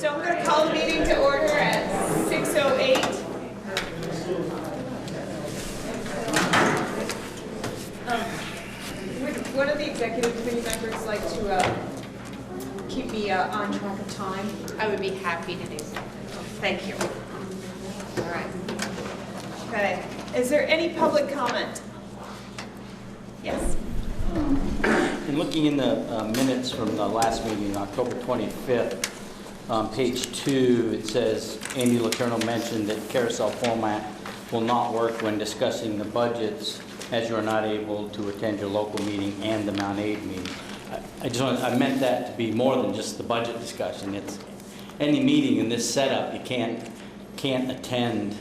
So I'm going to call the meeting to order at 6:08. Would one of the executive committee members like to keep me on track of time? I would be happy to do so. Thank you. All right. Okay. Is there any public comment? Yes. In looking in the minutes from the last meeting, October 25th, on page 2, it says Andy Letourneau mentioned that carousel format will not work when discussing the budgets, as you are not able to attend your local meeting and the Mount Aid meeting. I meant that to be more than just the budget discussion. It's any meeting in this setup. You can't attend,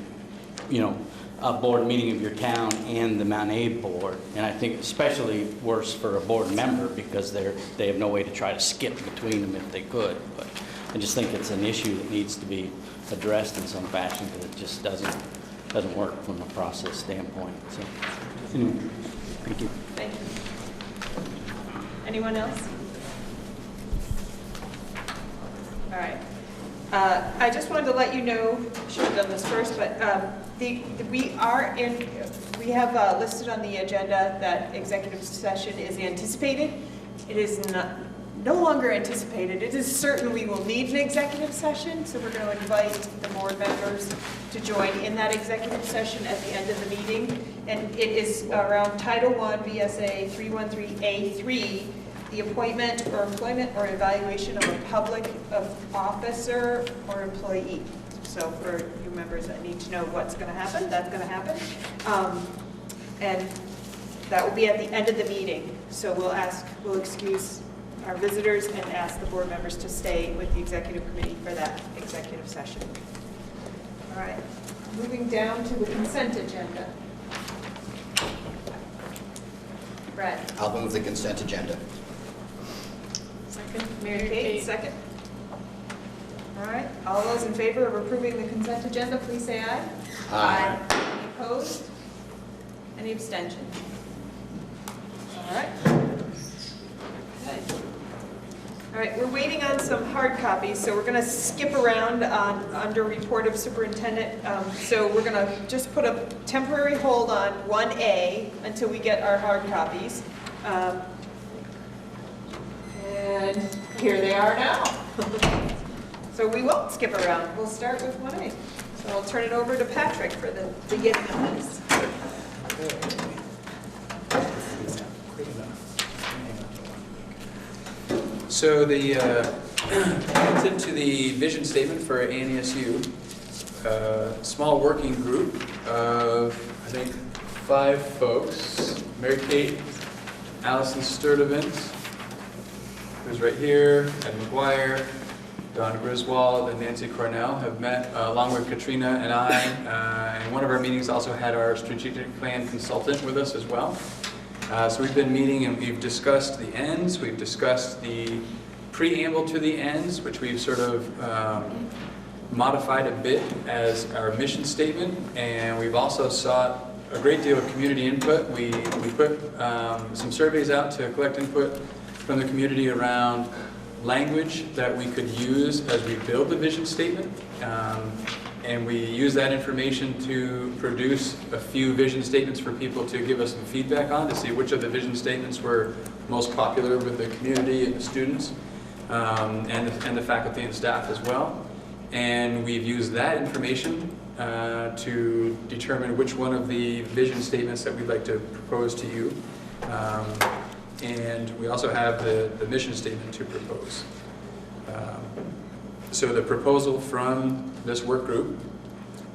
a board meeting of your town and the Mount Aid board, and I think especially worse for a board member because they have no way to try to skip between them if they could. But I just think it's an issue that needs to be addressed in some fashion because it just doesn't work from a process standpoint. So, anyway, thank you. Thank you. Anyone else? All right. I just wanted to let you know, I should have done this first, but we have listed on the agenda that executive session is anticipated. It is no longer anticipated. It is certain we will need an executive session, so we're going to invite the board members to join in that executive session at the end of the meeting. And it is around Title I, VSA 313A3, the appointment or employment or evaluation of a public officer or employee. So for you members that need to know what's going to happen, that's going to happen. And that will be at the end of the meeting. So we'll excuse our visitors and ask the board members to stay with the executive committee for that executive session. All right, moving down to the consent agenda. Brad. I'll move the consent agenda. Second. Mary Kate, second. All right, all those in favor of approving the consent agenda, please say aye. Aye. Any opposed? Any abstentions? All right. Okay. All right, we're waiting on some hard copies, so we're going to skip around under report of superintendent. So we're going to just put a temporary hold on 1A until we get our hard copies. And here they are now. So we won't skip around. We'll start with 1A. So I'll turn it over to Patrick for the beginning of this. So relative to the vision statement for ANESU, small working group of, I think, 5 folks. Mary Kate, Allison Sturdivant, who's right here, Ed McGuire, Don Griswold, and Nancy Cornell have met along with Katrina and I. And one of our meetings also had our strategic plan consultant with us as well. So we've been meeting and we've discussed the ends, we've discussed the preamble to the ends, which we've sort of modified a bit as our mission statement, and we've also sought a great deal of community input. We put some surveys out to collect input from the community around language that we could use as we build the vision statement. And we use that information to produce a few vision statements for people to give us some feedback on, to see which of the vision statements were most popular with the community and the students, and the faculty and staff as well. And we've used that information to determine which one of the vision statements that we'd like to propose to you. And we also have the mission statement to propose. So the proposal from this work group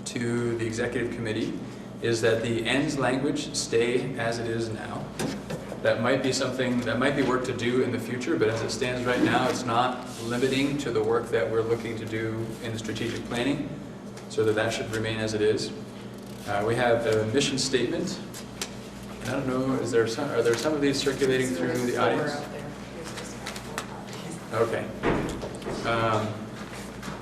to the executive committee is that the ends language stay as it is now. That might be something, that might be work to do in the future, but as it stands right now, it's not limiting to the work that we're looking to do in strategic planning, so that should remain as it is. We have a mission statement. I don't know, are there some of these circulating through the audience? Okay.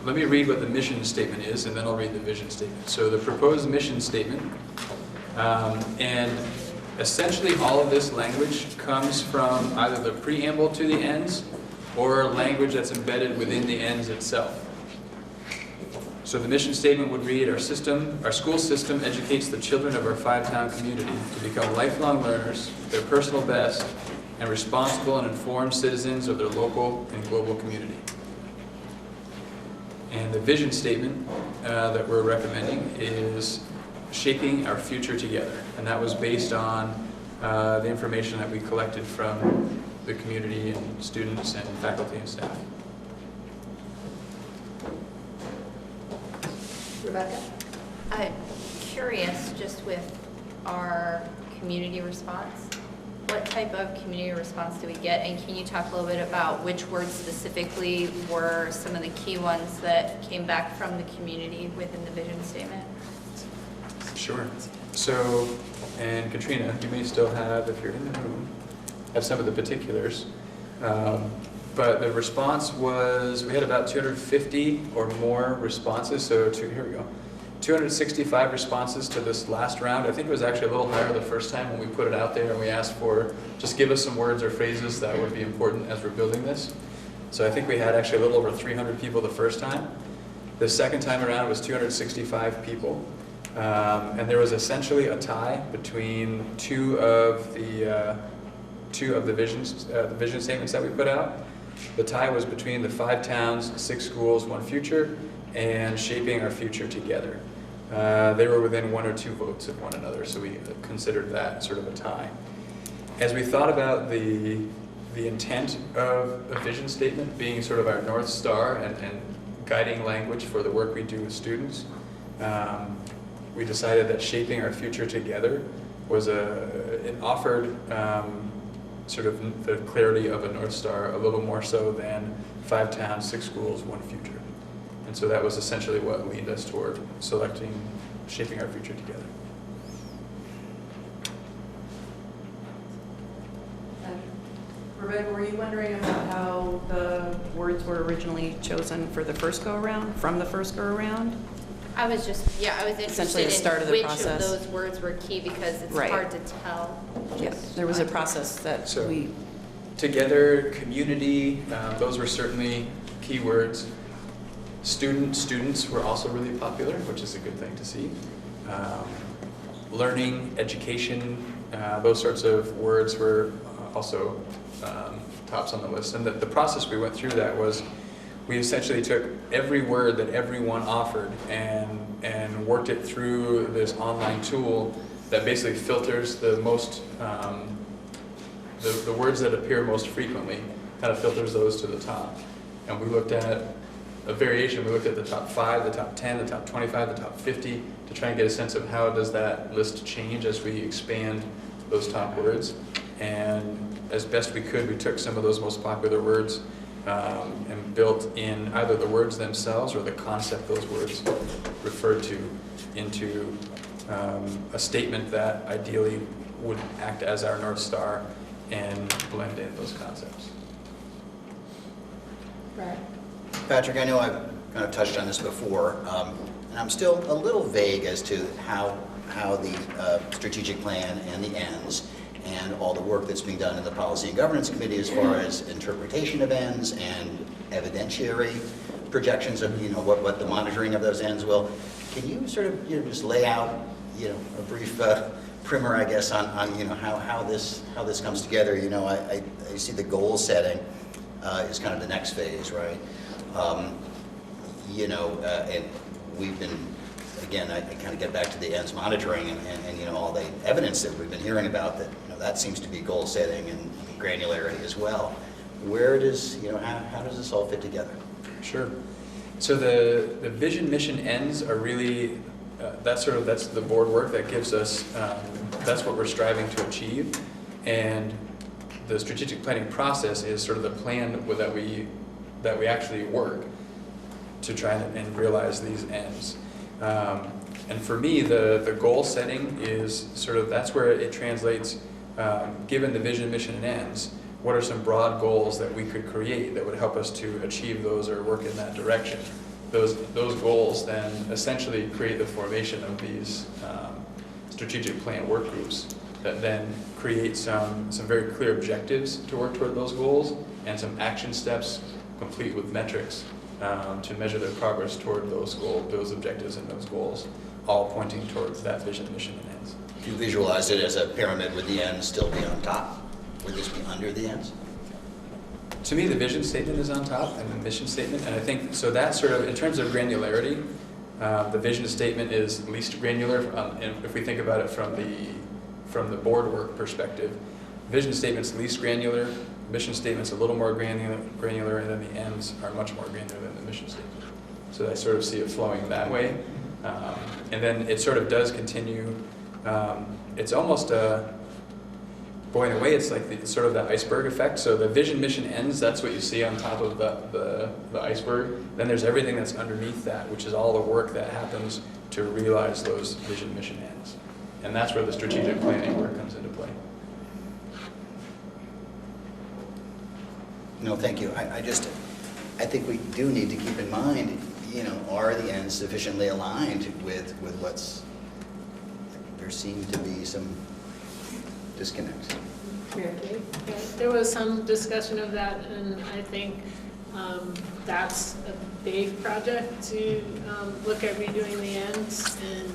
Let me read what the mission statement is, and then I'll read the vision statement. So the proposed mission statement, and essentially all of this language comes from either the preamble to the ends or language that's embedded within the ends itself. So the mission statement would read, our school system educates the children of our five-town community to become lifelong learners, their personal best, and responsible and informed citizens of their local and global community. And the vision statement that we're recommending is shaping our future together. And that was based on the information that we collected from the community and students and faculty and staff. Rebecca? I'm curious, just with our community response, what type of community response do we get? And can you talk a little bit about which words specifically were some of the key ones that came back from the community within the vision statement? Sure. So, and Katrina, you may still have, if you're in the room, have some of the particulars. But the response was, we had about 250 or more responses. So here we go. 265 responses to this last round. I think it was actually a little higher the first time when we put it out there and we asked for, just give us some words or phrases that would be important as we're building this. So I think we had actually a little over 300 people the first time. The second time around it was 265 people. And there was essentially a tie between two of the vision statements that we put out. The tie was between the 5 towns, 6 schools, 1 future, and shaping our future together. They were within 1 or 2 votes of one another, so we considered that sort of a tie. As we thought about the intent of a vision statement being sort of our North Star and guiding language for the work we do with students, we decided that shaping our future together was it offered sort of the clarity of a North Star a little more so than 5 towns, 6 schools, 1 future. And so that was essentially what leaned us toward selecting shaping our future together. Rebecca, were you wondering about how the words were originally chosen for the first go-around, from the first go-around? I was Essentially interested the start of in the which process. of those words were key because it's Right. hard to tell. Yes, there was a process that So- we, Together, community, those were certainly key words. Students were also really popular, which is a good thing to see. Learning, education, those sorts of words were also tops on the list. And the process we went through that was we essentially took every word that everyone offered and worked it through this online tool that basically filters the most, the words that appear most frequently, kind of filters those to the top. And we looked at a variation. We looked at the top 5, the top 10, the top 25, the top 50 to try and get a sense of how does that list change as we expand those top words. And as best we could, we took some of those most popular words and built in either the words themselves or the concept those words referred to into a statement that ideally would act as our North Star and blend in those concepts. Right. Patrick, I know I've kind of touched on this before, and I'm still a little vague as to how the strategic plan and the ends and all the work that's being done in the Policy and Governance Committee as far as interpretation of ends and evidentiary projections of what the monitoring of those ends will. Can you sort of just lay out a brief primer, I guess, on how this comes together? I see the goal setting is kind of the next phase, right? And we've been, again, I kind of get back to the ends monitoring and all the evidence that we've been hearing about that seems to be goal setting and granularity as well. Where does, how does this all fit together? Sure. So the vision, mission, ends are really, that's the board work that gives us, that's what we're striving to achieve. And the strategic planning process is sort of the plan that we actually work to try and realize these ends. And for me, the goal setting is that's where it translates, given the vision, mission, and ends, what are some broad goals that we could create that would help us to achieve those or work in that direction? Those goals then essentially create the formation of these strategic plan work groups that then create some very clear objectives to work toward those goals and some action steps complete with metrics to measure their progress toward those goals, those objectives and those goals, all pointing towards that vision, mission, and ends. If you visualize it as a pyramid with the ends still be on top, would this be under the ends? To me, the vision statement is on top and the mission statement, and I think, so that sort of, in terms of granularity, the vision statement is least granular, and if we think about it from the board work perspective, vision statement's least granular, mission statement's a little more granular, and then the ends are much more granular than the mission statement. So I sort of see it flowing that way. And then it sort of does continue, it's almost boy, in a way, it's like it's sort of the iceberg effect. So the vision, mission, ends, that's what you see on top of the iceberg. Then there's everything that's underneath that, which is all the work that happens to realize those vision, mission, ends. And that's where the strategic planning work comes into play. No, thank you. I think we do need to keep in mind, are the ends sufficiently aligned with what's, there seem to be some disconnects. Mary Kay? Yeah, there was some discussion of that, and I think that's a big project to look at redoing the ends, and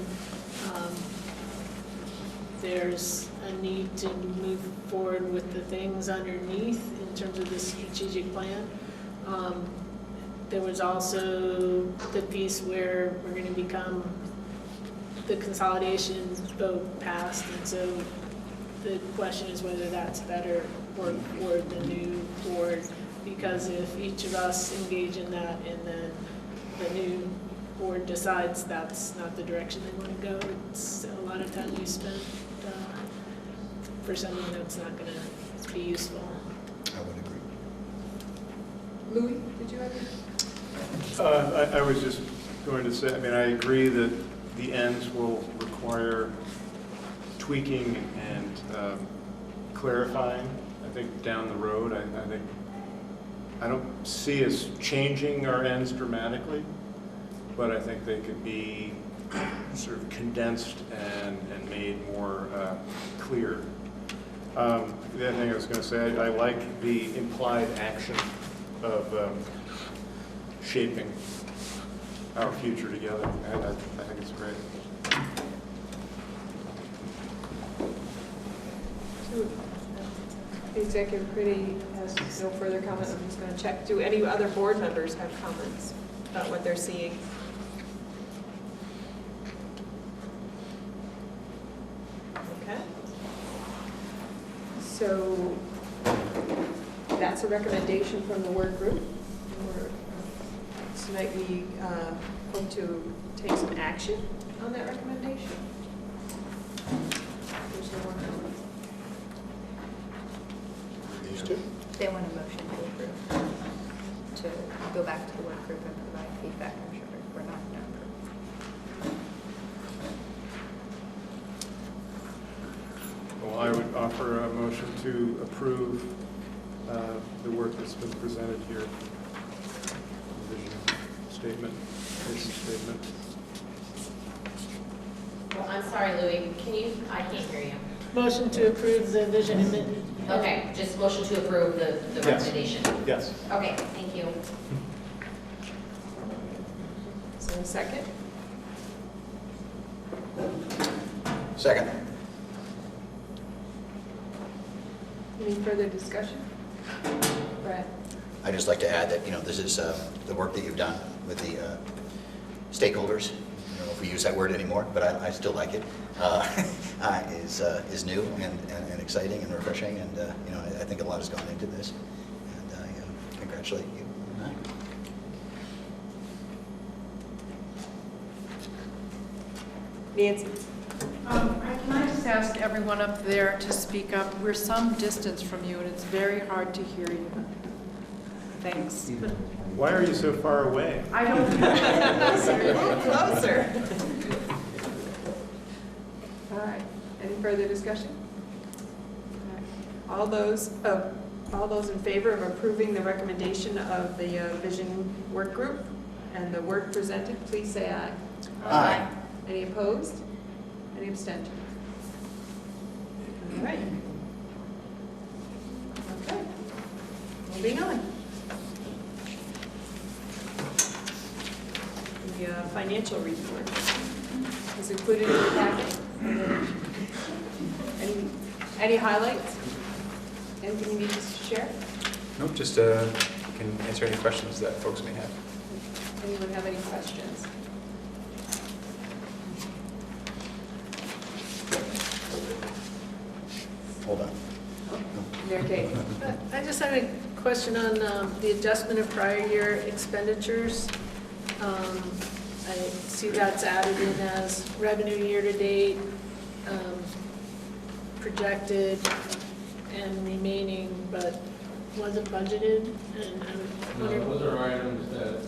there's a need to move forward with the things underneath in terms of the strategic plan. There was also the piece where we're going to become, the consolidation vote passed, and so the question is whether that's better for the new board, because if each of us engage in that and then the new board decides that's not the direction they want to go, it's a lot of time you spent for something that's not going to be useful. I would agree. Louis, did you have any? I was just going to say, I agree that the ends will require tweaking and clarifying, I think, down the road. I don't see us changing our ends dramatically, but I think they could be sort of condensed and made more clear. The other thing I was going to say, I like the implied action of shaping our future together. I think it's great. The executive committee has no further comment. I'm just going to check. Do any other board members have comments about what they're seeing? Okay. So that's a recommendation from the work group. Tonight we hope to take some action on that recommendation. There's no one else. These two? They want a motion to approve, to go back to the work group and provide feedback. I'm sure we're not going to approve. Well, I would offer a motion to approve the work that's been presented here. Vision statement, mission statement. Well, I'm sorry, Louis, I can't hear you. Motion to approve the vision amendment. Okay, just motion to approve the Yes. recommendation. Yes. Okay, thank you. Is there a second? Second. Any further discussion? Brad? I'd just like to add that, this is the work that you've done with the stakeholders. I don't know if we use that word anymore, but I still like it. Is new and exciting and refreshing, and I think a lot has gone into this, and I congratulate you on that. Nancy? Can I just ask everyone up there to speak up? We're some distance from you, and it's very hard to hear you. Thanks. Why are you so far away? I don't know. Closer. All right. Any further discussion? All those in favor of approving the recommendation of the Vision Work Group and the work presented, please say aye. Aye. Any opposed? Any abstentions? All right. Okay. Moving on. the financial report. Is included in the packet. Any highlights? Anything you need to share? Nope, just can answer any questions that folks may have. Anyone have any questions? Hold on. Mary Kate? I just had a question on the adjustment of prior year expenditures. I see that's added in as revenue year-to-date, projected and remaining, but wasn't budgeted, and I'm wondering. Those are items that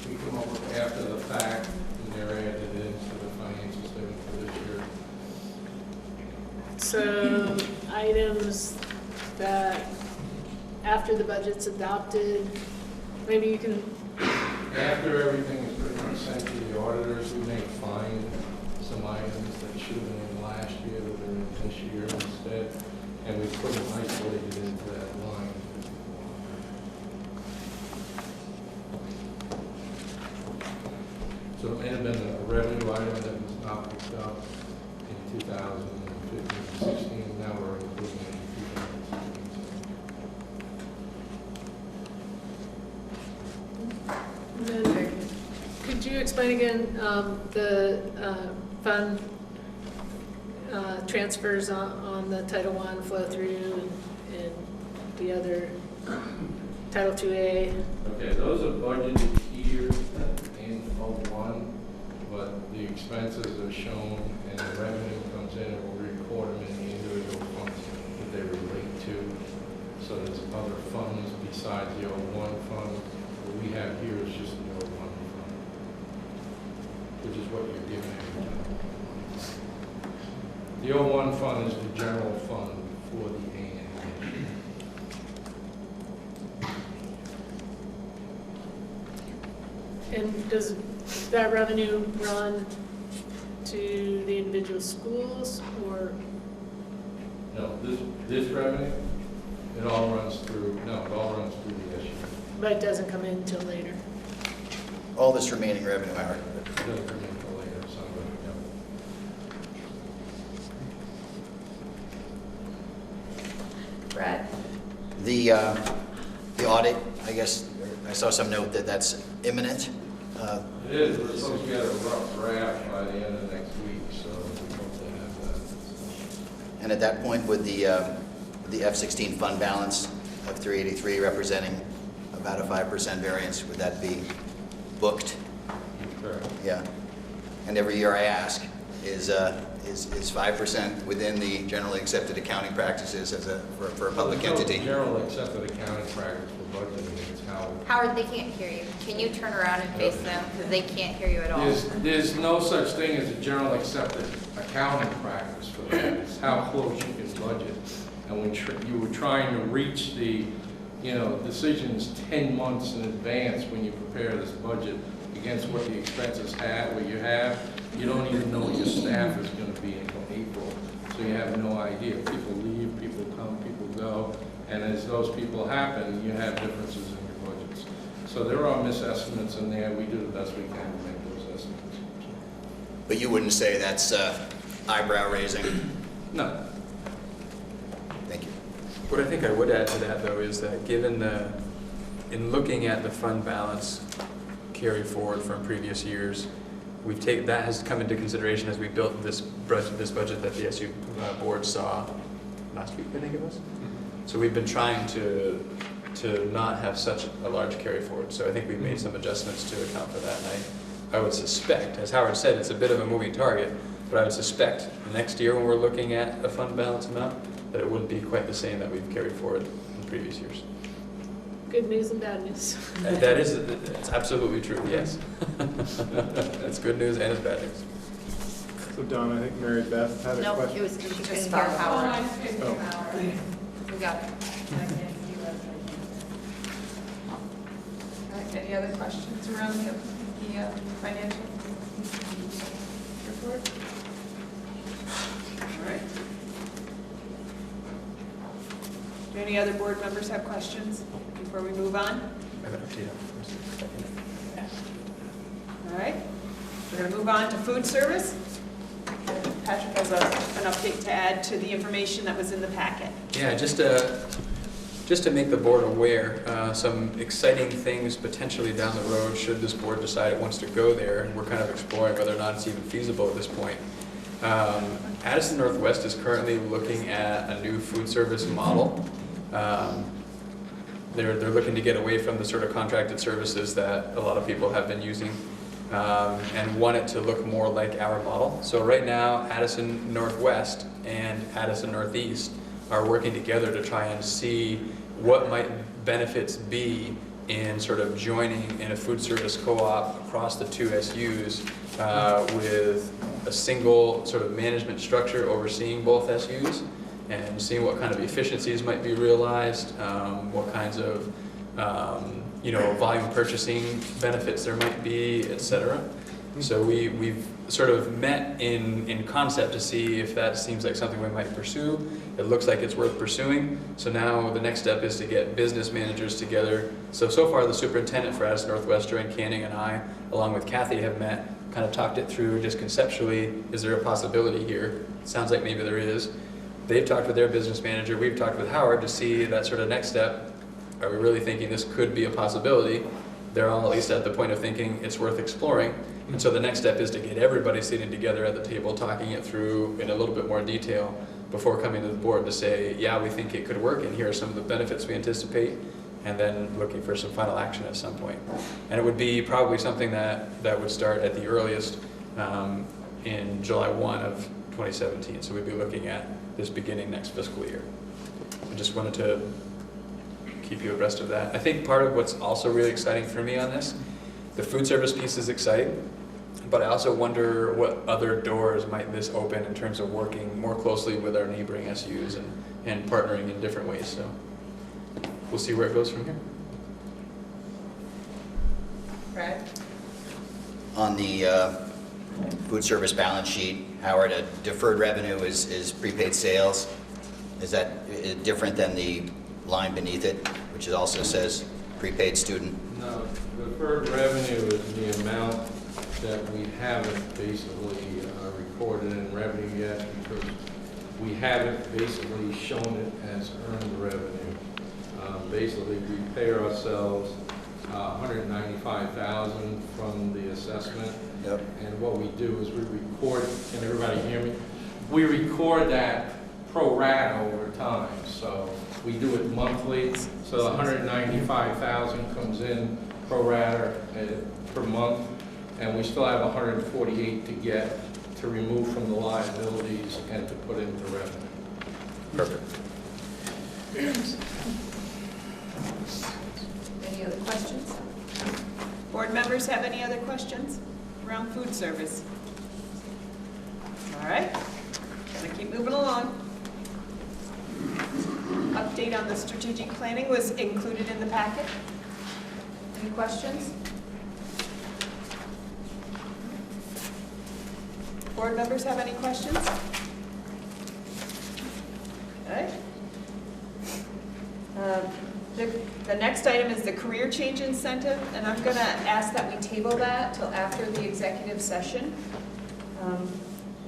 we come up with after the fact, and they're added into the financial statement for this year. So items that after the budget's adopted, maybe you can, After everything is pretty much sent to the auditors, we may find some items that should have been in last year that are in this year instead, and we put them isolated into that line. So it may have been a revenue item that was not picked up in 2015 and 16, now we're including it in 2016. and then, could you explain again the fund transfers on the Title I flow through and the other Title IIA? Okay, those are budgeted here in 01, but the expenses are shown and the revenue comes in and we'll record them in the individual funds that they relate to. So there's other funds besides the 01 fund. What we have here is just the 01 fund, which is what you're giving every time. The 01 fund is the general fund for the A&E. And does that revenue run to the individual schools, or? No, this revenue, it all runs through the SU. But it doesn't come in until later? All this remaining revenue, Howard. It doesn't come in until later, some of it, yeah. Brad? The audit, I guess, I saw some note that that's imminent. It is, we're supposed to get a rough draft by the end of next week, so we hope to have that. And at that point, would the F-16 fund balance of 383 representing about a 5% variance, would that be booked? Correct. Yeah. And every year I ask, is 5% within the generally accepted accounting practices for a public entity? General accepted accounting practice for budgeting, it's how. Howard, they can't hear you. Can you turn around and face them? Because they can't hear you at all. There's no such thing as a general accepted accounting practice for that. It's how close you can budget. And when you were trying to reach the, decisions 10 months in advance when you prepare this budget against what the expenses what you have, you don't even know what your staff is going to be until April. So you have no idea. People leave, people come, people go. And as those people happen, you have differences in your budgets. So there are misestimates in there. We do the best we can to make those estimates. But you wouldn't say that's eyebrow raising? No. Thank you. What I think I would add to that, though, is that in looking at the fund balance carry forward from previous years, that has come into consideration as we built this budget that the SU board saw last week, I think it was. So we've been trying to not have such a large carry forward. So I think we've made some adjustments to account for that. And I would suspect, as Howard said, it's a bit of a moving target, but I would suspect next year when we're looking at a fund balance amount, that it wouldn't be quite the same that we've carried forward in previous years. Good news and bad news. It's absolutely true, yes. It's good news and it's bad news. So Don, I think Mary Beth had a No, question. it was, she couldn't hear stop. Howard. Oh. We got it. All right, any other questions around the financial report? All right. Do any other board members have questions before we move on? I have an update on the first and second. All right. We're going to move on to food service. Patrick has an update to add to the information that was in the packet. Yeah, just to make the board aware, some exciting things potentially down the road should this board decide it wants to go there, and we're kind of exploring whether or not it's even feasible at this point. Addison Northwest is currently looking at a new food service model. They're looking to get away from the sort of contracted services that a lot of people have been using, and want it to look more like our model. So right now, Addison Northwest and Addison Northeast are working together to try and see what might benefits be in sort of joining in a food service co-op across the two SUs with a single sort of management structure overseeing both SUs, and seeing what kind of efficiencies might be realized, what kinds of volume purchasing benefits there might be, etc. So we've sort of met in concept to see if that seems like something we might pursue. It looks like it's worth pursuing. So now the next step is to get business managers together. So far the superintendent for Addison Northwest, Joanne Canning, and I, along with Kathy, have met, kind of talked it through just conceptually. Is there a possibility here? It sounds like maybe there is. They've talked with their business manager. We've talked with Howard to see that sort of next step. Are we really thinking this could be a possibility? They're all at least at the point of thinking it's worth exploring. And so the next step is to get everybody sitting together at the table, talking it through in a little bit more detail before coming to the board to say, yeah, we think it could work, and here are some of the benefits we anticipate, and then looking for some final action at some point. And it would be probably something that would start at the earliest in July 1 of 2017. So we'd be looking at this beginning next fiscal year. I just wanted to keep you abreast of that. I think part of what's also really exciting for me on this, the food service piece is exciting, but I also wonder what other doors might this open in terms of working more closely with our neighboring SUs and partnering in different ways. So we'll see where it goes from here. Brad? On the food service balance sheet, Howard, a deferred revenue is prepaid sales. Is that different than the line beneath it, which also says prepaid student? No, deferred revenue is the amount that we haven't basically recorded in revenue yet, because we haven't basically shown it as earned revenue. Basically, we pay ourselves $195,000 from the assessment. Yep. And what we do is we record, can everybody hear me? We record that pro rata over time. So we do it monthly. So the $195,000 comes in pro rata per month, and we still have $148,000 to get to remove from the liabilities and to put into revenue. Perfect. Any other questions? Board members have any other questions around food service? All right, gonna keep moving along. Update on the strategic planning was included in the packet. Any questions? Board members have any questions? All right. The next item is the career change incentive, and I'm going to ask that we table that till after the executive session.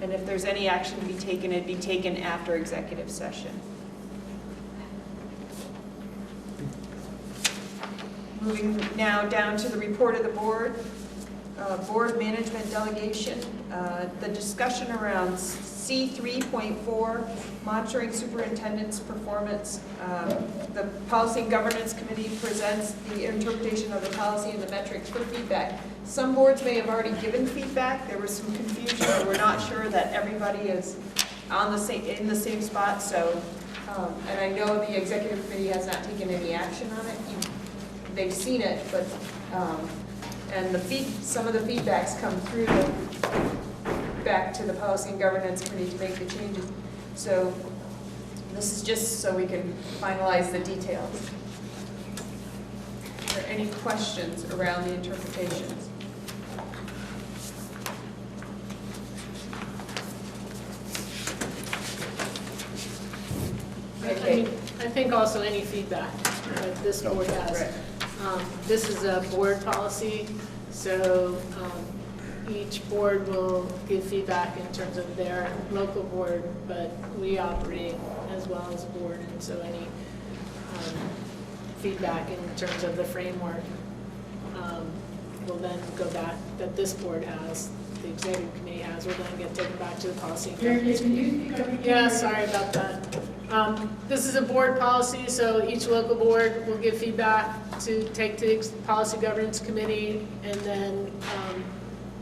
And if there's any action to be taken, it'd be taken after executive session. Moving now down to the report of the board, board management delegation, the discussion around C3.4, monitoring superintendent's performance. The Policy and Governance Committee presents the interpretation of the policy and the metrics for feedback. Some boards may have already given feedback. There was some confusion. We're not sure that everybody is on the same, in the same spot. So, and I know the executive committee has not taken any action on it. They've seen it, but and some of the feedbacks come through back to the Policy and Governance Committee to make the changes. So this is just so we can finalize the details. Are there any questions around the interpretations? Okay. I think also any feedback that this board has. Right. This is a board policy, so each board will give feedback in terms of their local board, but we operate as well as a board, and so any feedback in terms of the framework will then go back, that this board has, the executive committee has, will then get taken back to the policy and governance committee. Yeah, sorry about that. This is a board policy, so each local board will give feedback to take to the policy governance committee, and then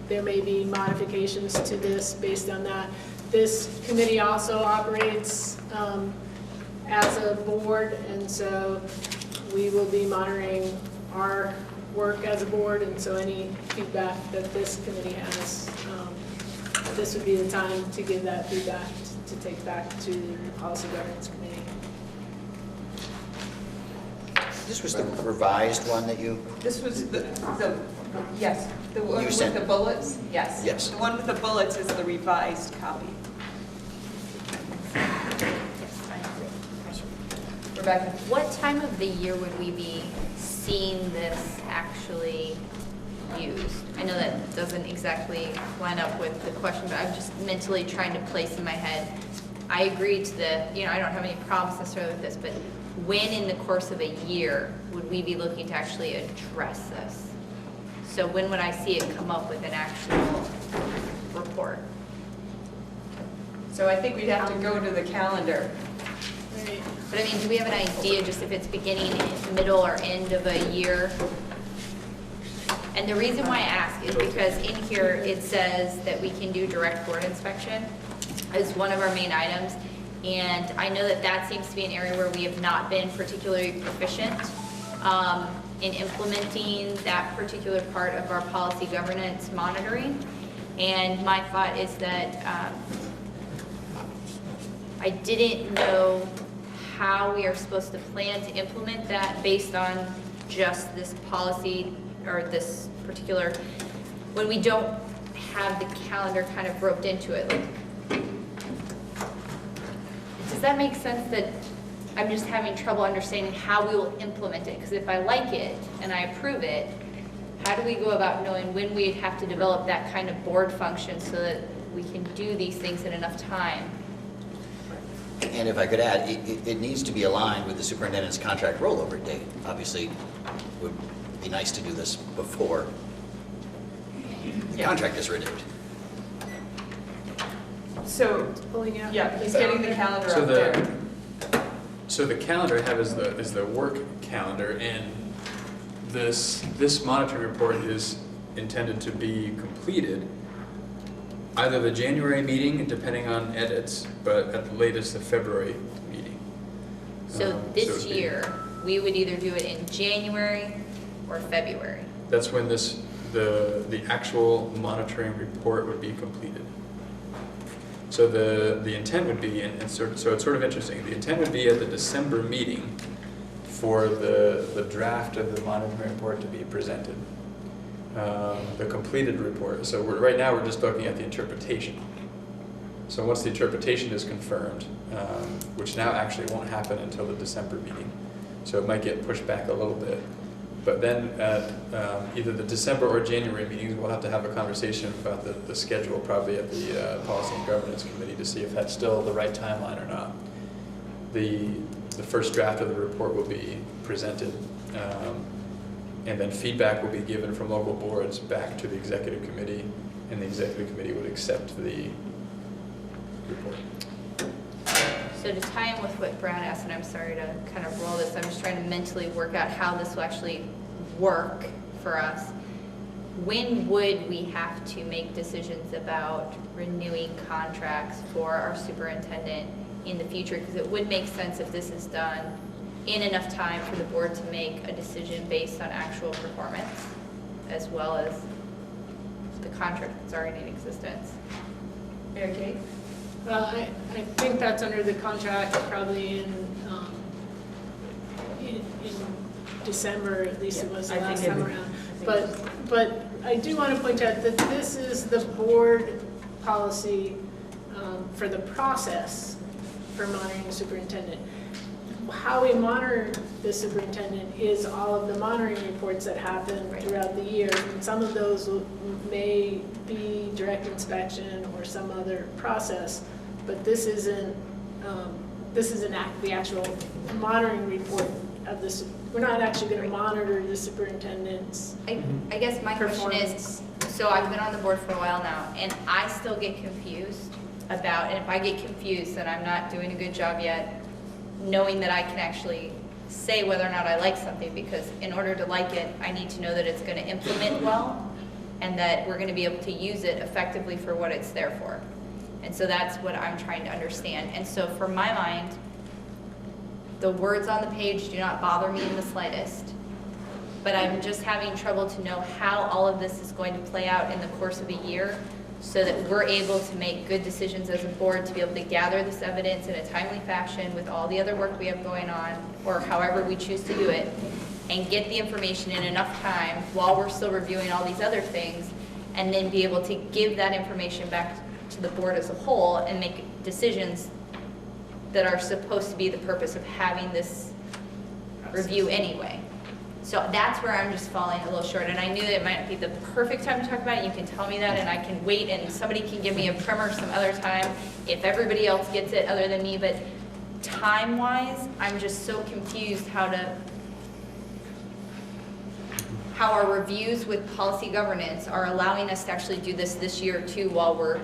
there may be modifications to this based on that. This committee also operates as a board, and so we will be monitoring our work as a board, and so any feedback that this committee has, this would be the time to give that feedback to take back to the policy governance committee. This was the revised one that you, This was yes, the one You with sent- the bullets? Yes. Yes. The one with the bullets is the revised copy. Rebecca? What time of the year would we be seeing this actually used? I know that doesn't exactly line up with the question, but I'm just mentally trying to place in my head. I agree to I don't have any problems necessarily with this, but when in the course of a year would we be looking to actually address this? So when would I see it come up with an actual report? So I think we'd have to go to the calendar. Right. But I mean, do we have an idea just if it's beginning, middle, or end of a year? And the reason why I ask is because in here it says that we can do direct board inspection as one of our main items. And I know that that seems to be an area where we have not been particularly proficient in implementing that particular part of our policy governance monitoring. And my thought is that I didn't know how we are supposed to plan to implement that based on just this policy or this particular, when we don't have the calendar kind of roped into it. Like, does that make sense that I'm just having trouble understanding how we will implement it? Because if I like it and I approve it, how do we go about knowing when we'd have to develop that kind of board function so that we can do these things in enough time? and if I could add, it needs to be aligned with the superintendent's contract rollover date. Obviously, it would be nice to do this before the contract is renewed. So, Pulling out. yeah, he's getting the calendar So up there. So the calendar I have is the work calendar, and this monitoring report is intended to be completed either the January meeting, depending on edits, but at the latest the February meeting. So this it'd be- year, we would either do it in January or February. That's when the actual monitoring report would be completed. So the intent would be, and so it's sort of interesting, the intent would be at the December meeting for the draft of the monitoring report to be presented. The completed report. So right now we're just looking at the interpretation. So once the interpretation is confirmed, which now actually won't happen until the December meeting, so it might get pushed back a little bit. But then at either the December or January meetings, we'll have to have a conversation about the schedule, probably at the Policy and Governance Committee, to see if that's still the right timeline or not. The first draft of the report will be presented, and then feedback will be given from local boards back to the Executive Committee, and the Executive Committee would accept the report. So to tie in with what Brad asked, and I'm sorry to kind of roll this, I'm just trying to mentally work out how this will actually work for us. When would we have to make decisions about renewing contracts for our superintendent in the future? Because it would make sense if this is done in enough time for the board to make a decision based on actual performance, as well as the contract that's already in existence. Mary Kate? Well, I think that's under the contract, probably in December, at least it was the last time around. But I do want to point out that this is the board policy for the process for monitoring the superintendent. how we monitor the superintendent is all of the monitoring reports that happen throughout the year. And some of those may be direct inspection or some other process, but this isn't the actual monitoring report of this. We're not actually going to monitor the superintendent's I guess my question is, so I've been on the board for a while now, and I still get confused about, and if I get confused, then I'm not doing a good job yet knowing that I can actually say whether or not I like something, because in order to like it, I need to know that it's going to implement well and that we're going to be able to use it effectively for what it's there for. And so that's what I'm trying to understand. And so for my mind, the words on the page do not bother me in the slightest, but I'm just having trouble to know how all of this is going to play out in the course of a year so that we're able to make good decisions as a board to be able to gather this evidence in a timely fashion with all the other work we have going on, or however we choose to do it, and get the information in enough time while we're still reviewing all these other things, and then be able to give that information back to the board as a whole and make decisions that are supposed to be the purpose of having this review anyway. So that's where I'm just falling a little short, and I knew that it might be the perfect time to talk about it. You can tell me that, and I can wait, and somebody can give me a primer some other time if everybody else gets it other than me, but time-wise, I'm just so confused how our reviews with policy governance are allowing us to actually do this year too while we're,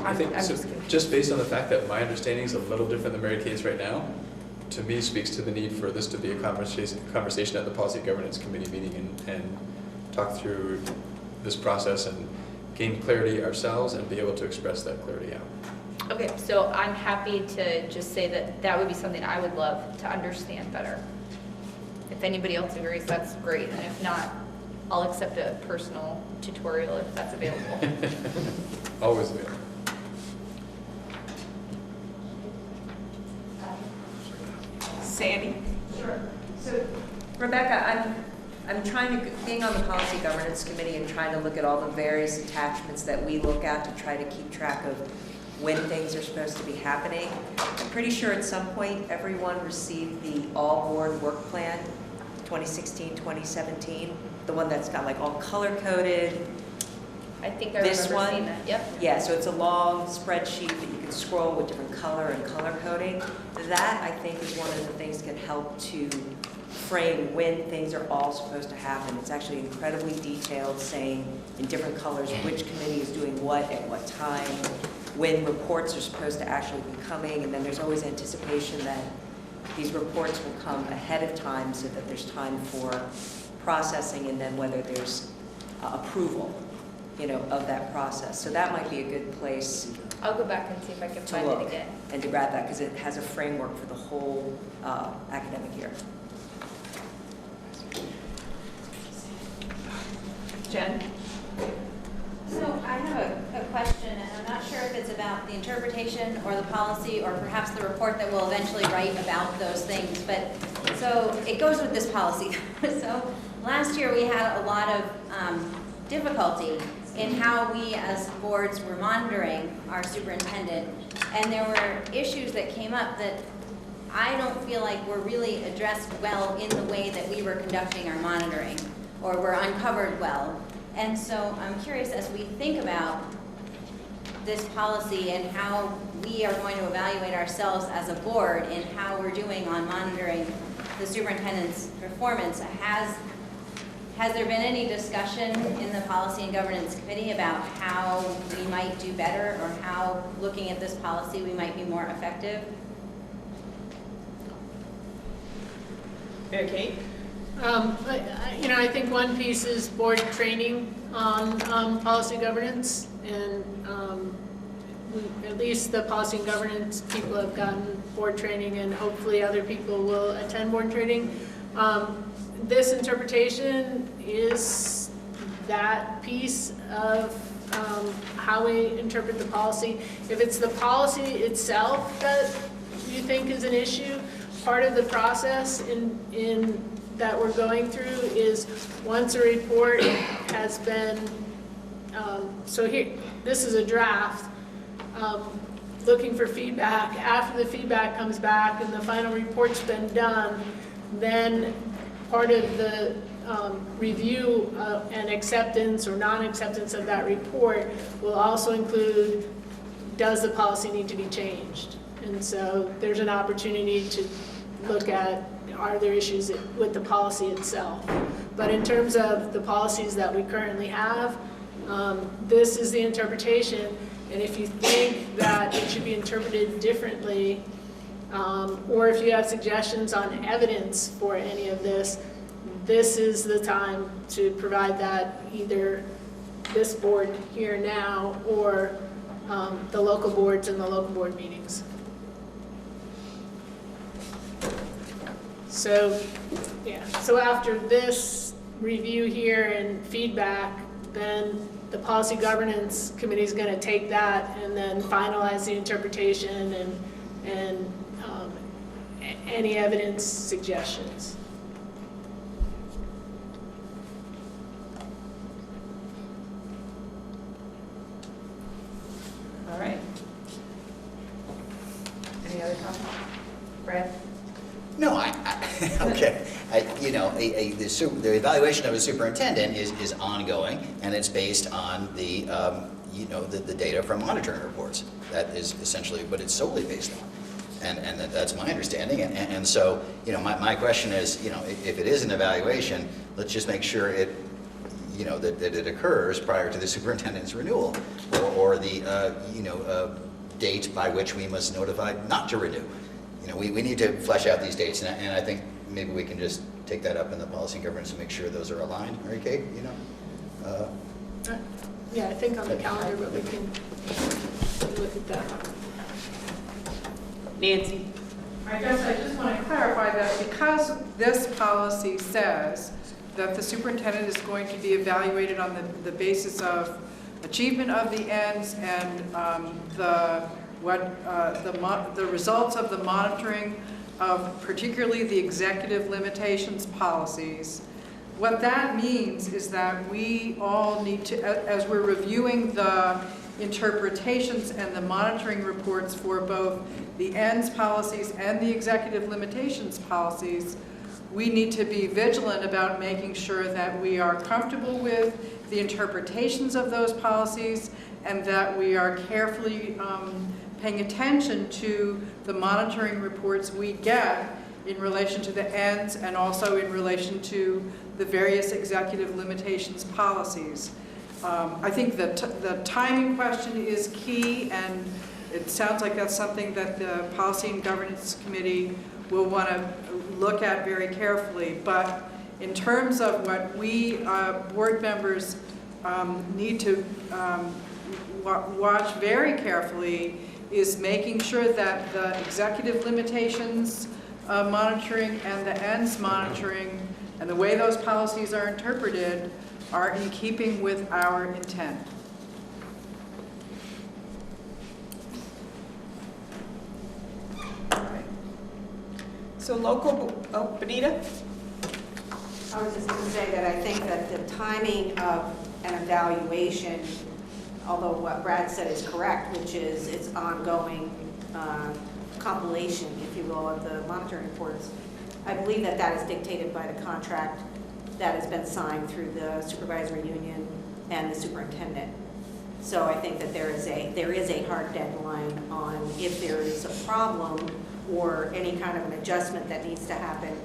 I think, I'm so just based on the fact that my understanding is a little different than Mary Kate's right now, to me speaks to the need for this to be a conversation at the Policy Governance Committee meeting and talk through this process and gain clarity ourselves and be able to express that clarity out. Okay, so I'm happy to just say that that would be something I would love to understand better. If anybody else agrees, that's great, and if not, I'll accept a personal tutorial if that's available. Always available. Sandy? Sure. So, Rebecca, I'm trying to, being on the Policy Governance Committee and trying to look at all the various attachments that we look at to try to keep track of when things are supposed to be happening. I'm pretty sure at some point everyone received the AllBoard work plan, 2016-2017, the one that's got like all color-coded. I think I This remember one? seeing that. Yep. Yeah, so it's a long spreadsheet that you can scroll with different color and color coding. That, I think, is one of the things that can help to frame when things are all supposed to happen. It's actually incredibly detailed, saying in different colors which committee is doing what at what time, when reports are supposed to actually be coming, and then there's always anticipation that these reports will come ahead of time so that there's time for processing and then whether there's approval, of that process. So that might be a good place I'll go back and see if I can to find look it again. and to grab that because it has a framework for the whole academic year. Jen? So I have a question, and I'm not sure if it's about the interpretation or the policy or perhaps the report that we'll eventually write about those things. But so it goes with this policy. So last year we had a lot of difficulty in how we as boards were monitoring our superintendent. And there were issues that came up that I don't feel like were really addressed well in the way that we were conducting our monitoring or were uncovered well. And so I'm curious, as we think about this policy and how we are going to evaluate ourselves as a board and how we're doing on monitoring the superintendent's performance, has there been any discussion in the Policy and Governance Committee about how we might do better or how, looking at this policy, we might be more effective? Mary Kate? I think one piece is board training on policy governance, and at least the policy and governance people have gotten board training, and hopefully other people will attend board training. This interpretation is that piece of how we interpret the policy. If it's the policy itself that you think is an issue, part of the process in that we're going through is once a report has been, so here, this is a draft. looking for feedback. After the feedback comes back and the final report's been done, then part of the review and acceptance or non-acceptance of that report will also include, does the policy need to be changed? And so there's an opportunity to look at, are there issues with the policy itself? But in terms of the policies that we currently have, this is the interpretation. And if you think that it should be interpreted differently, or if you have suggestions on evidence for any of this, this is the time to provide that, either this board here now or the local boards and the local board meetings. So, yeah, so after this review here and feedback, then the Policy Governance Committee is going to take that and then finalize the interpretation and any evidence suggestions. All right. Any other comments? Brad? No, okay. The evaluation of a superintendent is ongoing, and it's based on the data from monitoring reports. That is essentially what it's solely based on. And that's my understanding. And so, my question is, if it is an evaluation, let's just make sure that it occurs prior to the superintendent's renewal, or the, date by which we must notify not to renew. We need to flesh out these dates, and I think maybe we can just take that up in the policy and governance and make sure those are aligned, right, Kate? Yeah, I think on the calendar, but we can look at that. Nancy? I guess I just want to clarify that because this policy says that the superintendent is going to be evaluated on the basis of achievement of the ends and the results of the monitoring of particularly the executive limitations policies. What that means is that we all need to, as we're reviewing the interpretations and the monitoring reports for both the ends policies and the executive limitations policies, we need to be vigilant about making sure that we are comfortable with the interpretations of those policies and that we are carefully paying attention to the monitoring reports we get in relation to the ends and also in relation to the various executive limitations policies. I think that the timing question is key, and it sounds like that's something that the Policy and Governance Committee will want to look at very carefully. But in terms of what we board members need to watch very carefully is making sure that the executive limitations monitoring and the ends monitoring and the way those policies are interpreted are in keeping with our intent. All right. So local, Benita? I was just going to say that I think that the timing of an evaluation, although what Brad said is correct, which is its ongoing compilation, if you will, of the monitoring reports, I believe that that is dictated by the contract that has been signed through the supervisory union and the superintendent. So I think that there is a hard deadline on if there is a problem or any kind of an adjustment that needs to happen,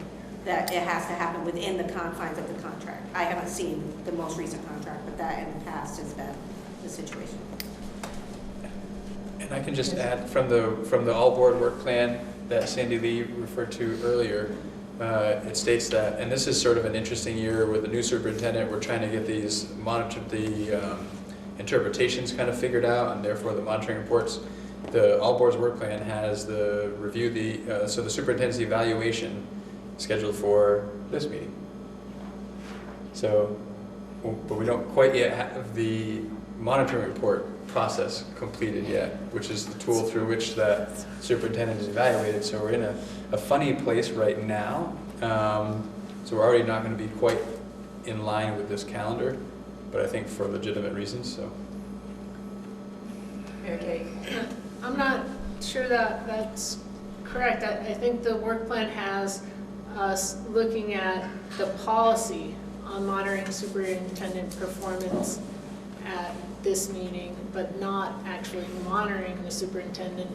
that it has to happen within the confines of the contract. I haven't seen the most recent contract, but that in the past has been the situation. And I can just add from the all-board work plan that Sandy Lee referred to earlier, it states that, and this is sort of an interesting year with the new superintendent, we're trying to get these interpretations kind of figured out, and therefore the monitoring reports. The all boards work plan has the so the superintendent's evaluation scheduled for this meeting. So, but we don't quite yet have the monitoring report process completed yet, which is the tool through which the superintendent is evaluated. So we're in a funny place right now. So we're already not going to be quite in line with this calendar, but I think for legitimate reasons. So. Okay. I'm not sure that that's correct. I think the work plan has us looking at the policy on monitoring superintendent performance at this meeting, but not actually monitoring the superintendent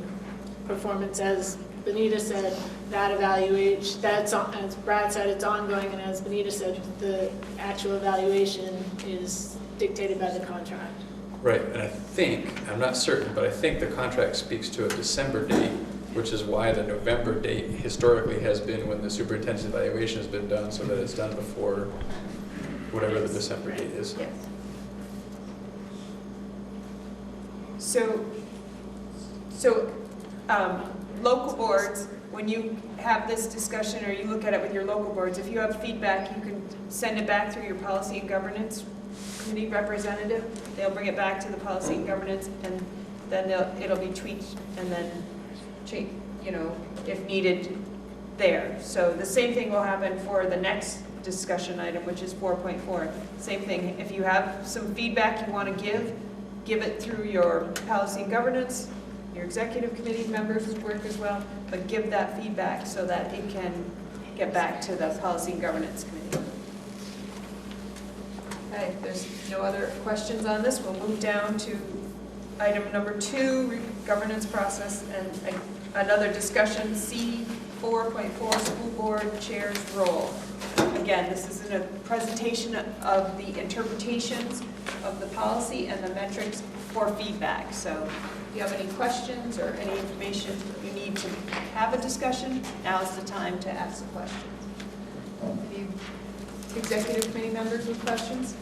performance. As Benita said, that evaluation, that's, as Brad said, it's ongoing, and as Benita said, the actual evaluation is dictated by the contract. Right, and I think, I'm not certain, but I think the contract speaks to a December date, which is why the November date historically has been when the superintendent's evaluation has been done, so that it's done before whatever the December date is. Yes. Local boards, when you have this discussion or you look at it with your local boards, if you have feedback, you can send it back through your policy and governance committee representative. They'll bring it back to the policy and governance, and then it'll be tweaked and then change, if needed there. So the same thing will happen for the next discussion item, which is 4.4. Same thing. If you have some feedback you want to give it through your policy and governance. Your executive committee members work as well, but give that feedback so that it can get back to the policy and governance committee. Okay, if there's no other questions on this, we'll move down to item number 2, governance process, and another discussion, C4.4, school board chair's role. Again, this is a presentation of the interpretations of the policy and the metrics for feedback. So if you have any questions or any information you need to have a discussion, now's the time to ask the questions. Any executive committee members with questions?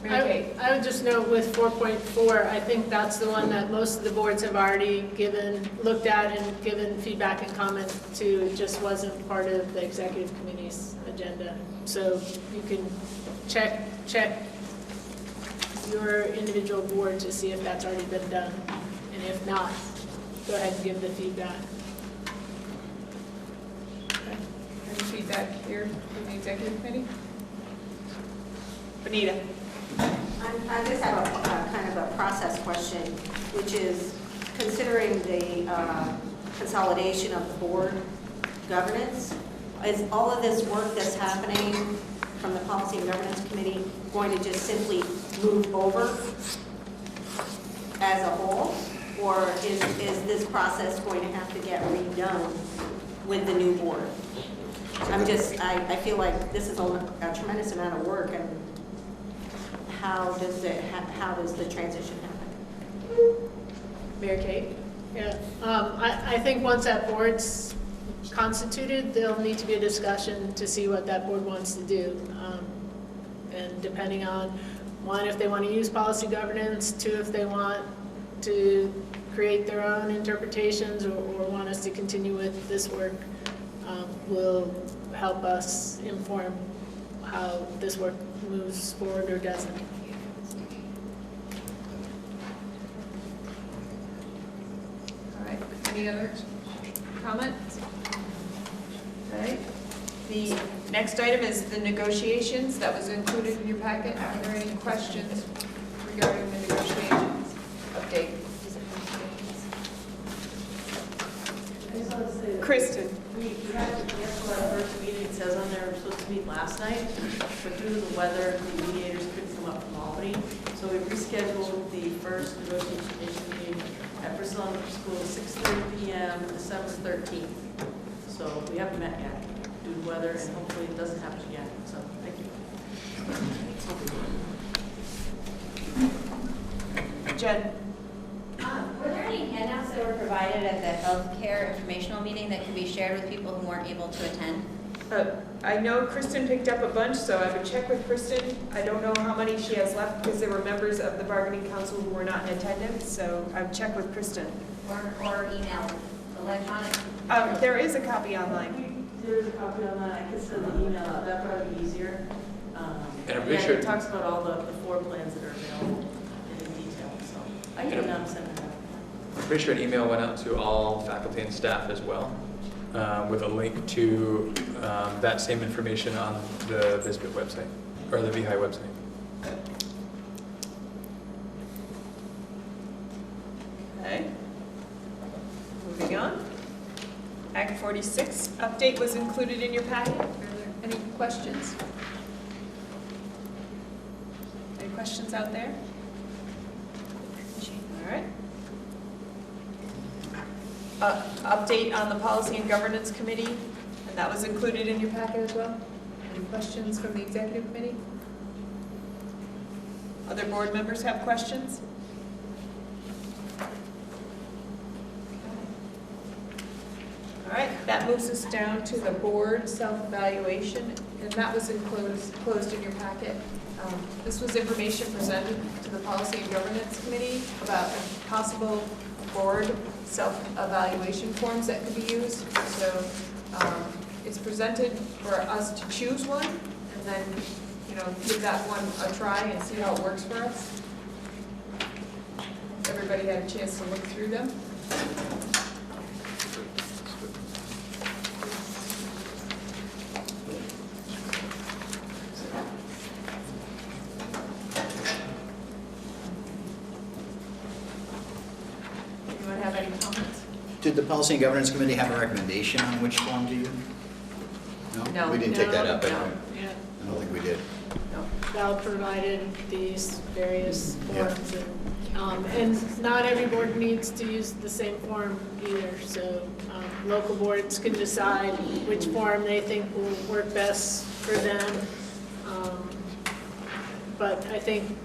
I would just note with 4.4, I think that's the one that most of the boards have already looked at and given feedback and comment to. It just wasn't part of the executive committee's agenda. So you can check your individual board to see if that's already been done. And if not, go ahead and give the feedback. Okay. Any feedback here from the executive committee? Benita. I just have a kind of a process question, which is considering the consolidation of the board governance, is all of this work that's happening from the Policy and Governance Committee going to just simply move over as a whole? Or is this process going to have to get redone with the new board? I feel like this is a tremendous amount of work, and how does the transition happen? Mary Kate? Yeah, I think once that board's constituted, there'll need to be a discussion to see what that board wants to do. And depending on, 1, if they want to use policy governance, 2, if they want to create their own interpretations or want us to continue with this work, will help us inform how this work moves forward or doesn't. All right, any other comments? All right, the next item is the negotiations that was included in your packet. Are there any questions regarding the negotiations update? I just want to say that Kristen. we had to cancel our first meeting. It says on there we're supposed to meet last night, but due to the weather, the mediators couldn't come up from Albany. So we rescheduled the first negotiation meeting at Bristol Elementary School at 6:30 p.m. December 13th. So we haven't met yet due to weather, and hopefully it doesn't happen again. So thank you. Jen. Were there any handouts that were provided at the healthcare informational meeting that could be shared with people who weren't able to attend? I know Kristen picked up a bunch, so I would check with Kristen. I don't know how many she has left because there were members of the bargaining council who were not in attendance, so I would check with Kristen. Or email, electronic? There is a copy online. There is a copy online. I could send the email out. That'd probably be easier. And I'm pretty sure it talks about all the floor plans that are available in detail. So I can send it out. I'm pretty sure an email went out to all faculty and staff as well, with a link to that same information on the VSBIT website, or the VHI website. Okay. Moving on. Act 46 update was included in your packet. Are there any questions? Any questions out there? All right. Update on the Policy and Governance Committee, and that was included in your packet as well. Any questions from the Executive Committee? Other board members have questions? All right, that moves us down to the board self-evaluation, and that was enclosed in your packet. This was information presented to the Policy and Governance Committee about possible board self-evaluation forms that could be used. So it's presented for us to choose one, and then, give that one a try and see how it works for us. Everybody had a chance to look through them. Anyone have any comments? Did the Policy and Governance Committee have a recommendation on which form to use? No. We didn't take that up, but Yeah. I don't think we did. Val provided these various Yeah. forms, and not every board needs to use the same form either, so local boards can decide which form they think will work best for them. But I think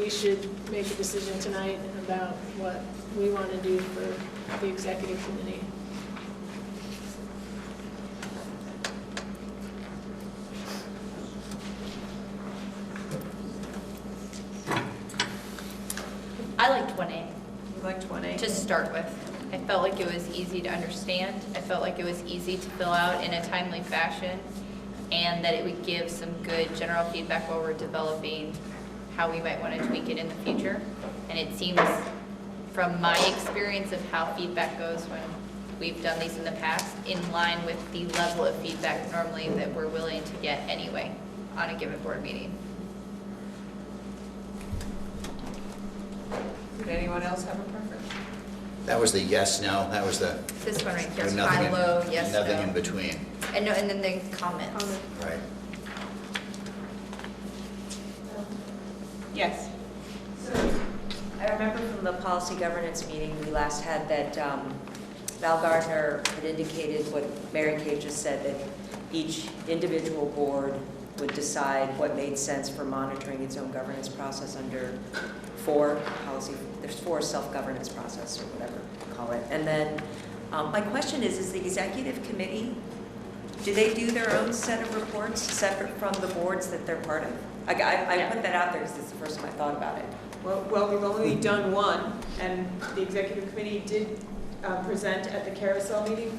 we should make a decision tonight about what we want to do for the executive committee. I liked 1A. You liked 1A? To start with. I felt like it was easy to understand. I felt like it was easy to fill out in a timely fashion, and that it would give some good general feedback while we're developing how we might want to tweak it in the future. And it seems, from my experience of how feedback goes when we've done these in the past, in line with the level of feedback normally that we're willing to get anyway on a given board meeting. Did anyone else have a preference? That was the yes, no, that was the. This one right here, nothing high, in- low, yes, no. Nothing in between, And then the comments. right? Yes. I remember from the policy governance meeting we last had that Val Gardner had indicated what Mary Kay just said, that each individual board would decide what made sense for monitoring its own governance process under there's 4 self-governance process or whatever you call it. And then my question is the executive committee, do they do their own set of reports separate from the boards that they're part of? I put that out there because it's the first time I thought about it. Well, we've only done one, and the executive committee did present at the carousel meeting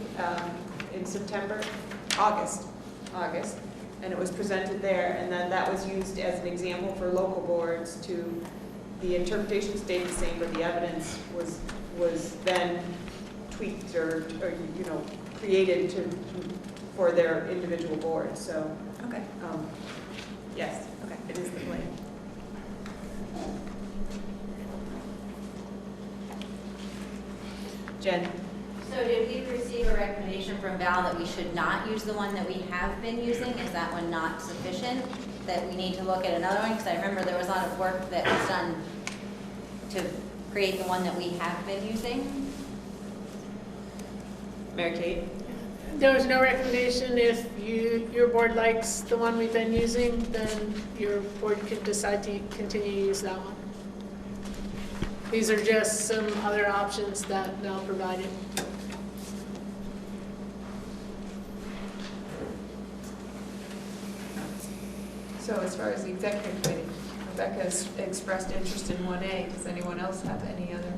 in August, and it was presented there, and then that was used as an example for local boards to, the interpretation stayed the same, but the evidence was then tweaked or created for their individual boards, so. Okay. Yes, Okay. it is the plan. Jen? So did we receive a recommendation from Val that we should not use the one that we have been using? Is that one not sufficient? That we need to look at another one? Because I remember there was a lot of work that was done to create the one that we have been using. Mary Kate? There was no recommendation. If your board likes the one we've been using, then your board can decide to continue to use that one. These are just some other options that Mel provided. So as far as the executive committee, Rebecca's expressed interest in 1A. Does anyone else have any other?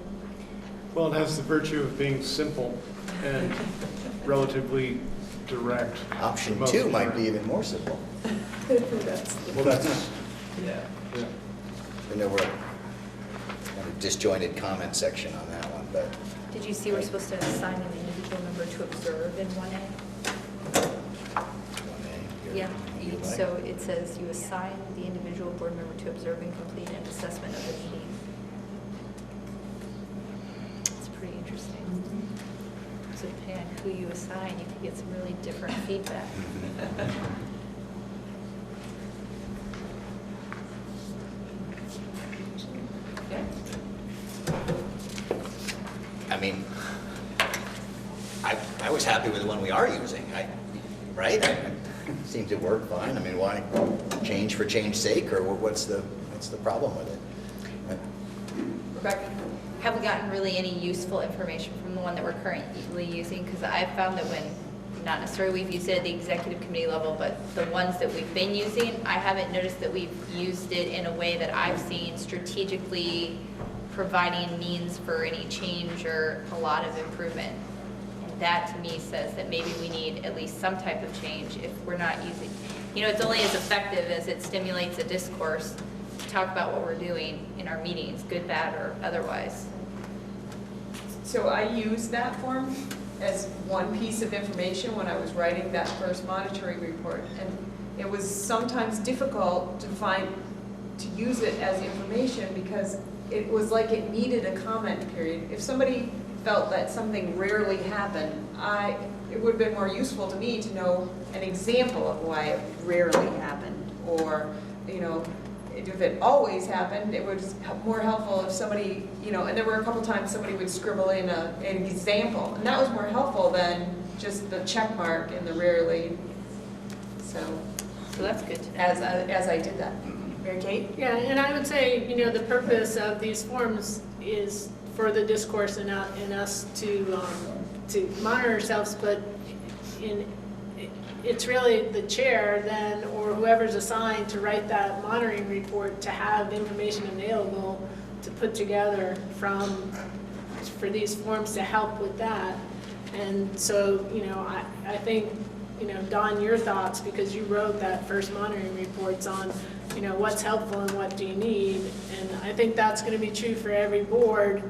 Well, it has the virtue of being simple and relatively direct. Option Most 2 might direct. be even more simple. Well, that's, Yeah. yeah. I know we're kind of disjointed comment section on that one, but. Did you see we're supposed to assign an individual member to observe in 1A? 1A, Yeah, you're right. so it says you assign the individual board member to observe and complete an assessment of the meeting. Interesting. So depending on who you assign, you could get some really different feedback. I mean, I was happy with the one we are using, right? It seemed to work fine. I mean, why change for change's sake, or what's the problem with it? Rebecca? Have we gotten really any useful information from the one that we're currently using? Because I've found that when, not necessarily we've used it at the executive committee level, but the ones that we've been using, I haven't noticed that we've used it in a way that I've seen strategically providing means for any change or a lot of improvement. And that to me says that maybe we need at least some type of change if we're not using, it's only as effective as it stimulates a discourse to talk about what we're doing in our meetings, good, bad, or otherwise. So I used that form as one piece of information when I was writing that first monitoring report. And it was sometimes difficult to use it as information because it was like it needed a comment period. If somebody felt that something rarely happened, it would have been more useful to me to know an example of why it rarely happened. Or, if it always happened, it was more helpful if somebody, and there were a couple times somebody would scribble in an example, and that was more helpful than just the check mark and the rarely. So that's good to know. As I did that. Mary Kate? Yeah, and I would say, the purpose of these forms is for the discourse and us to monitor ourselves, but it's really the chair then, or whoever's assigned to write that monitoring report, to have information available to put together for these forms to help with that. And so, I think, Don, your thoughts, because you wrote that first monitoring reports on, what's helpful and what do you need. And I think that's going to be true for every board.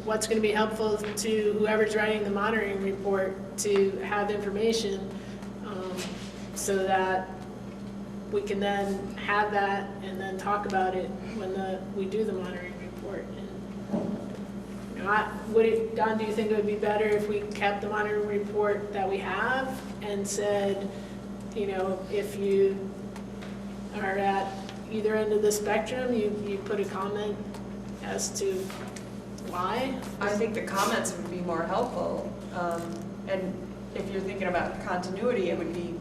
What's going to be helpful to whoever's writing the monitoring report to have information so that we can then have that and then talk about it when we do the monitoring report. And, Don, do you think it would be better if we kept the monitoring report that we have and said, if you are at either end of the spectrum, you put a comment as to why? I think the comments would be more helpful. And if you're thinking about continuity, it would be,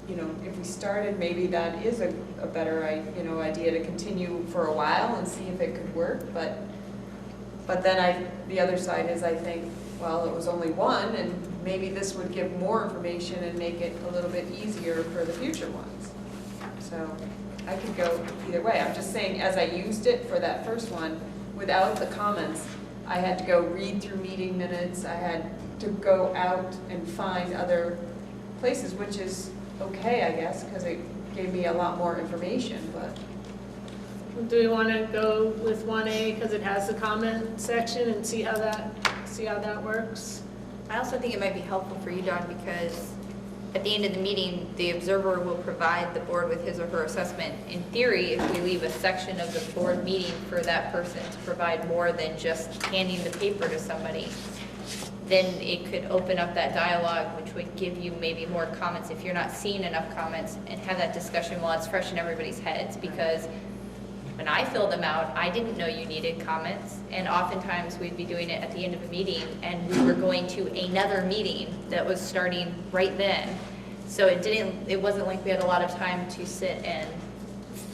if we started, maybe that is a better, idea to continue for a while and see if it could work. But then the other side is, I think, well, it was only one, and maybe this would give more information and make it a little bit easier for the future ones. So I could go either way. I'm just saying, as I used it for that first one, without the comments, I had to go read through meeting minutes. I had to go out and find other places, which is okay, I guess, because it gave me a lot more information. But do we want to go with 1A because it has the comment section and see how that works? I also think it might be helpful for you, Don, because at the end of the meeting, the observer will provide the board with his or her assessment. In theory, if we leave a section of the board meeting for that person to provide more than just handing the paper to somebody, then it could open up that dialogue, which would give you maybe more comments if you're not seeing enough comments, and have that discussion while it's fresh in everybody's heads. Because when I filled them out, I didn't know you needed comments, and oftentimes we'd be doing it at the end of a meeting, and we were going to another meeting that was starting right then. So it wasn't like we had a lot of time to sit and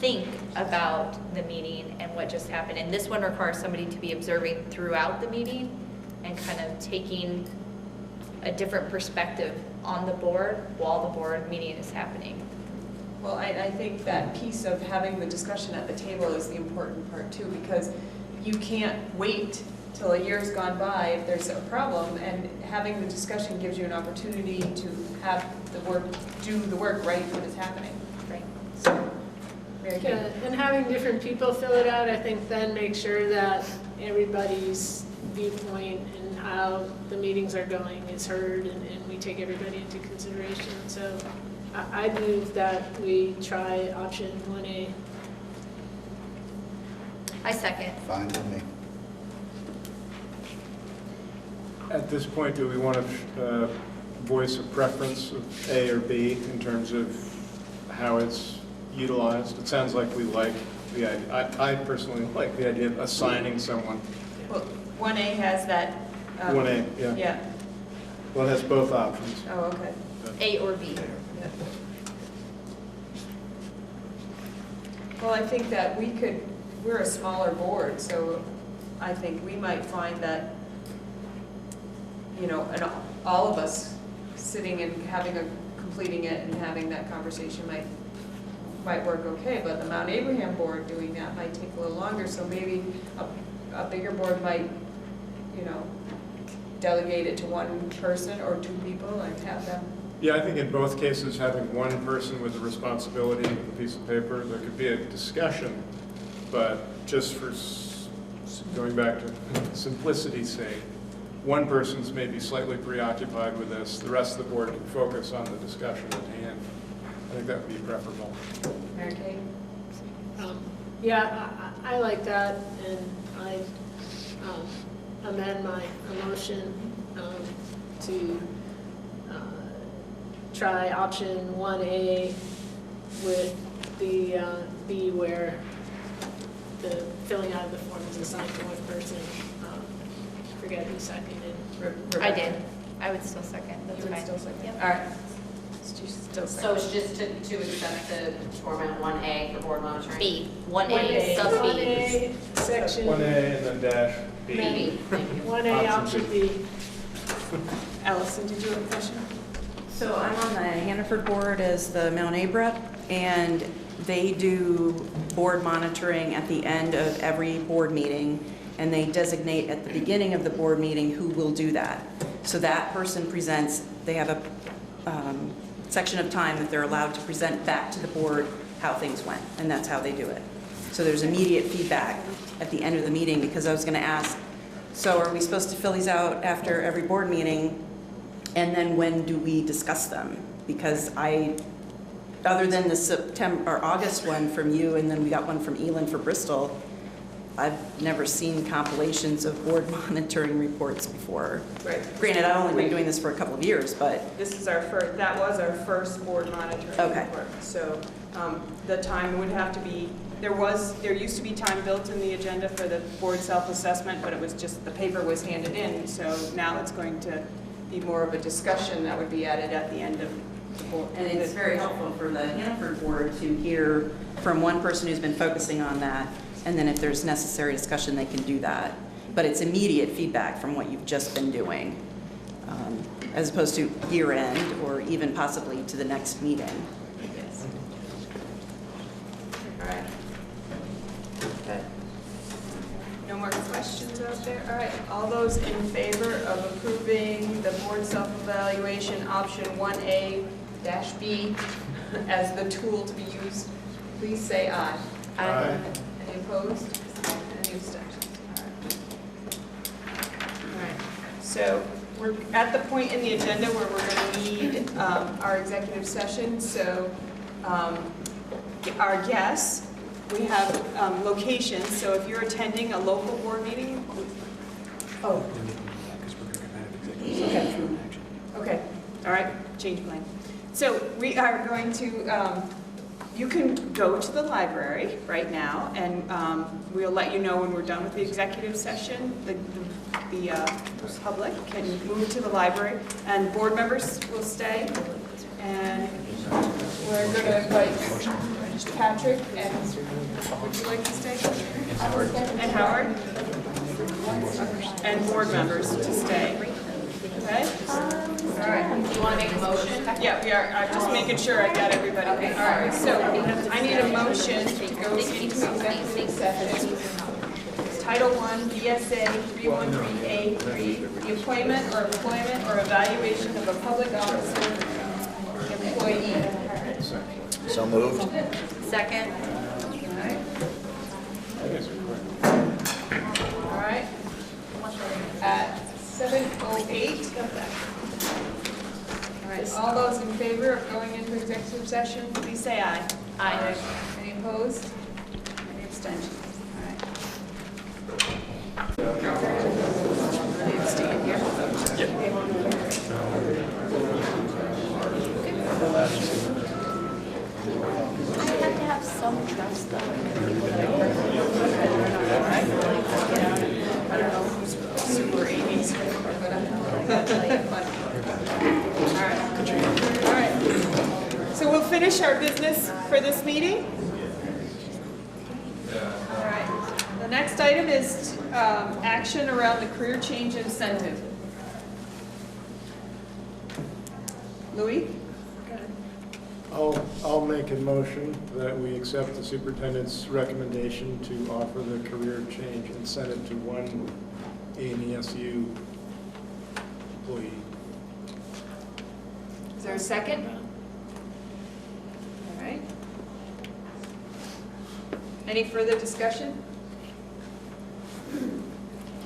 think about the meeting and what just happened. And this one requires somebody to be observing throughout the meeting and kind of taking a different perspective on the board while the board meeting is happening. well, I think that piece of having the discussion at the table is the important part too, because you can't wait till a year's gone by if there's a problem, and having the discussion gives you an opportunity to have do the work right when it's happening. Right. So, Mary Kay. Yeah, and having different people fill it out, I think then make sure that everybody's viewpoint and how the meetings are going is heard, and we take everybody into consideration. So I move that we try option 1A. I second. Fine with me. At this point, do we want to voice a preference of A or B in terms of how it's utilized? It sounds like we like the idea. I personally like the idea of assigning someone. Well, 1A has that. 1A, yeah. Yeah. Well, it has both options. Oh, okay. A or B. Yeah. Well, I think that we're a smaller board, so I think we might find that, you know, and all of us sitting and completing it and having that conversation might work okay, but the Mount Abraham board doing that might take a little longer, so maybe a bigger board might, you know, delegate it to one person or two people and have them. Yeah, I think in both cases, having one person with the responsibility of a piece of paper, there could be a discussion, but just for going back to simplicity's sake, one person's maybe slightly preoccupied with this, the rest of the board can focus on the discussion at hand. I think that would be preferable. Mary Kay? Yeah, I like that, and I amend my motion to try option 1A with the B where the filling out of the form is assigned to one person. Forget who seconded. I did. I would still second. That's You would fine. still second? Yep. All right. Still So it's just to accept the format 1A for board monitoring? B, 1A, sub B. 1A section. 1A and then dash B. Maybe. 1A option B. Allison, did you have a question? So I'm on the Hannaford board as the Mount Abe rep, and they do board monitoring at the end of every board meeting, and they designate at the beginning of the board meeting who will do that. So that person presents, they have a section of time that they're allowed to present back to the board how things went, and that's how they do it. So there's immediate feedback at the end of the meeting, because I was going to ask, so are we supposed to fill these out after every board meeting? And then when do we discuss them? Because other than the September or August one from you, and then we got one from Elin for Bristol, I've never seen compilations of board monitoring reports before. Right. Granted, I've only been doing this for a couple of years, but. This is our first, that was our first board monitoring Okay. report. So the time would have to be, there used to be time built in the agenda for the board self-assessment, but it was just, the paper was handed in. So now it's going to be more of a discussion that would be added at the end of the board. And it's very helpful for the Hannaford board to hear from one person who's been focusing on that, and then if there's necessary discussion, they can do that. But it's immediate feedback from what you've just been doing, as opposed to year end or even possibly to the next meeting. Yes. All right. Okay. No more questions out there? All right. All those in favor of approving the board self-evaluation option 1A-B as the tool to be used, please say aye. Aye. Any opposed? Any abstentions? All right. So we're at the point in the agenda where we're going to need our executive session. So our guests, we have locations. So if you're attending a local board meeting, oh. Okay. All right. Change plan. So we are going to. You can go to the library right now, and we'll let you know when we're done with the executive session. The public can move to the library, and board members will stay. And we're going to invite Patrick, and would you like to stay? And Howard? And board members to stay. Okay? All right. Do you want to make a motion? Yeah, we are. I'm just making sure I got everybody. All right, so I need a motion to go into executive session. Title I, BSA 313A3, the appointment or employment or evaluation of a public officer employee. So moved. Second. All right. At 7:08. All right, all those in favor of going into executive session, please say aye. Aye. Any opposed? Any abstentions? All right. Stand here. I don't know who's super Amy's. All right. So we'll finish our business for this meeting. All right. The next item is action around the career change incentive. Louis? I'll make a motion that we accept the superintendent's recommendation to offer the career change incentive to one ANESU employee. Is there a second? All right. Any further discussion?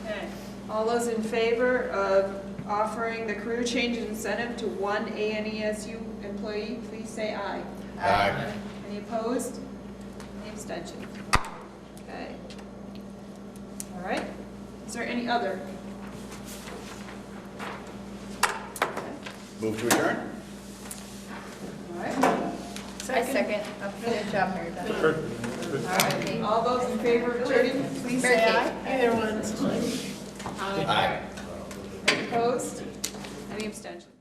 Okay. All those in favor of offering the career change incentive to one ANESU employee, please say aye. Aye. Any opposed? Any abstentions? Okay. All right. Is there any other? Move to adjourn? All right. I second. Good job, Mary Beth. All right. All those in favor of adjourning, please say aye. Either one's fine. Aye. Any opposed? Any abstentions?